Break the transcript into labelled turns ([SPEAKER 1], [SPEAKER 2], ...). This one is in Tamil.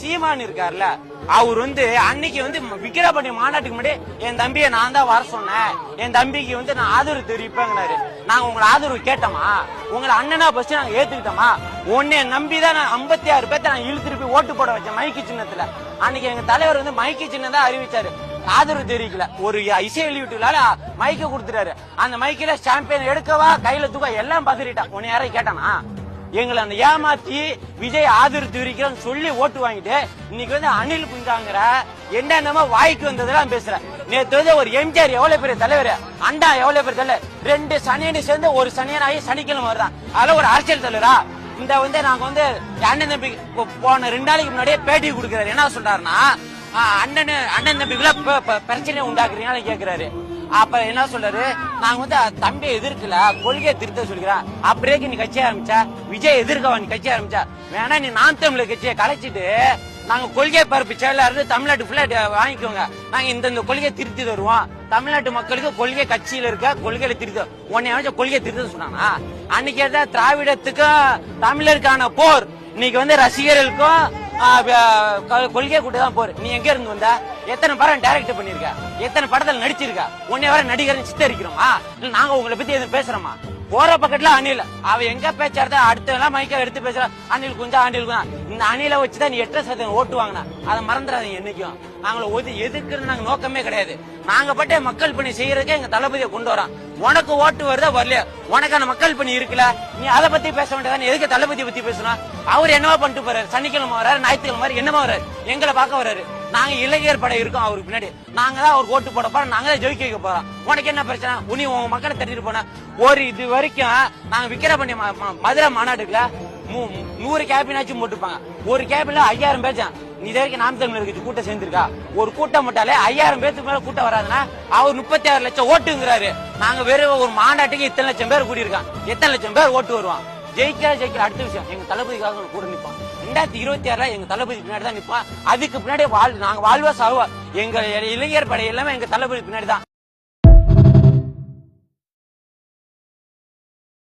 [SPEAKER 1] சீமான் இருக்காருல்ல, அவர் வந்து அன்னைக்கு வந்து விக்கிரவாண்டி மாநாட்டுக்கு முன்னாடி என் தம்பியை நான் தான் வர சொன்னேன், என் தம்பிக்கு வந்து நான் ஆதரவு தெரிவிப்பேங்கனாரு. நாங்க உங்களை ஆதரவு கேட்டோமா? உங்களை அண்ணனா பஸ்ட் நாங்க ஏத்துக்கிட்டோமா? உன்னை நம்பிதான் நான் 56 பேர்த்த நான் இழுத்துட்டு ஓட்டு போட வச்சேன் மைக்கு சின்னத்துல. அன்னைக்கு எங்க தலைவர் வந்து மைக்கு சின்னம் தான் அறிவிச்சாரு, ஆதரவு தெரிவிக்கல. ஒரு இசை வெளியீட்டுல மைக்க கொடுத்துட்டாரு. அந்த மைக்கில சாம்பியன் எடுக்கவா கையில தூக்க எல்லாம் பதறிட்டா. உன்னை யாரையும் கேட்டானா? எங்களை அந்த ஏமாத்தி விஜய் ஆதரவு தெரிவிக்கிறோம் சொல்லி ஓட்டு வாங்கிட்டு இன்னைக்கு வந்து அணில் புஞ்சாங்கிற என்னென்னமோ வாய்க்கு வந்ததெல்லாம் பேசுற. நேற்று வந்து ஒரு எம்ஜிஆர் எவ்வளவு பெரிய தலைவர், அண்டா எவ்வளவு பெரிய தலைவர், 2 சனியனை சேர்ந்து ஒரு சனியன் ஆகி சனிக்கிழமை வருதான். அதெல்லாம் ஒரு அரசியல் தலைவரா? இந்த வந்து நாங்க வந்து அண்ணன் தம்பி போன 2 நாளைக்கு முன்னாடியே பேட்டி கொடுக்கிறாரு. என்ன சொல்றாருன்னா, அண்ணன் தம்பிக்குள்ள பிரச்சனை உண்டாக்குறீங்கன்னு கேக்குறாரு. அப்ப என்ன சொல்றாரு, நாங்க வந்து தம்பியை எதிர்க்கல, கொள்கையை திருத்த சொல்லிக்கிறேன். அப்படியே நீ கட்சி ஆரம்பிச்சா, விஜய் எதிர்க்கவா நீ கட்சி ஆரம்பிச்சா, வேணா நீ நாம் தமிழர் கட்சியை கலைச்சிட்டு நாங்க கொள்கை பரப்பு செயலா இருந்து தமிழ்நாட்டு ஃபுல்லா வாங்கிக்கோங்க, நாங்க இந்த கொள்கையை திருத்தி தருவோம், தமிழ்நாட்டு மக்களுக்கு கொள்கை கட்சியில இருக்க கொள்கையில திருத்த. உன்னை கொள்கையை திருத்த சொன்னானா? அன்னைக்கு திராவிடத்துக்கும் தமிழருக்கான போர், இன்னைக்கு வந்து ரசிகர்களுக்கும் கொள்கை கூட்டு தான் போற. நீ எங்க இருந்து வந்த? எத்தனை படம் டைரக்ட் பண்ணிருக்க? எத்தனை படத்துல நடிச்சிருக்க? உன்னை வர நடிகர் சித்தரிக்கிறோமா? இல்ல நாங்க உங்களை பத்தி எதுவும் பேசுறோமா? போற பக்கத்துல அணில் அவ எங்க பேச்சார்த்தா அடுத்த எல்லாம் மைக்க எடுத்து பேசுற. அணில் குஞ்சா அணில் குஞ்சா, இந்த அணில வச்சுதான் நீ 8% ஓட்டு வாங்கினா, அதை மறந்துடாதீங்க. என்னைக்கும் நாங்களை எதுக்குன்னு நாங்க நோக்கமே கிடையாது. நாங்க பட்ட மக்கள் பணி செய்யறதுக்கு எங்க தளபதியை கொண்டு வரோம். உனக்கு ஓட்டு வருதா வரலையா, உனக்கான மக்கள் பணி இருக்குல்ல, நீ அதை பத்தி பேச வேண்டியதானே. எதுக்கு தளபதியை பத்தி பேசணும்? அவர் என்னவா பண்ணிட்டு போறாரு? சனிக்கிழமை வர்றாரு, ஞாயிற்றுக்கிழமை மாதிரி என்னமா வர்றாரு, எங்களை பார்க்க வர்றாரு. நாங்க இளைஞர் படை இருக்கோம் அவருக்கு பின்னாடி, நாங்க தான் அவருக்கு ஓட்டு போட போறோம், நாங்க தான் ஜெயிக்க வைக்க போறோம். உனக்கு என்ன பிரச்சனை? உனி உங்க மக்களை தட்டிட்டு போன ஒரு இது வரைக்கும் நாங்க விக்கிரவாண்டி மதுரை மாநாட்டுக்குல 100 கேபினாச்சும் போட்டுப்பாங்க. ஒரு கேபின்ல 5000 பேர் தான். நீ இது வரைக்கும் நாம் தமிழருக்கு கூட்டம் சேர்ந்திருக்கா? ஒரு கூட்டம் மட்டும் 1000 பேருக்கு மேல கூட்டம் வராதுன்னா அவர் 36 லட்சம் ஓட்டுங்கிறாரு. நாங்க வெறும் ஒரு மாநாட்டுக்கு இத்தனை லட்சம் பேர் கூடியிருக்கான், எத்தனை லட்சம் பேர் ஓட்டு வருவான்? ஜெயிக்கிற அடுத்த விஷயம், எங்க தளபதிக்காக கூட நிப்பான். 2026 எங்க தளபதி பின்னாடி தான் நிப்பான். அதுக்கு பின்னாடி நாங்க வாழ்வா சாவா. எங்க இளைஞர் படை எல்லாமே எங்க தளபதி பின்னாடி தான்.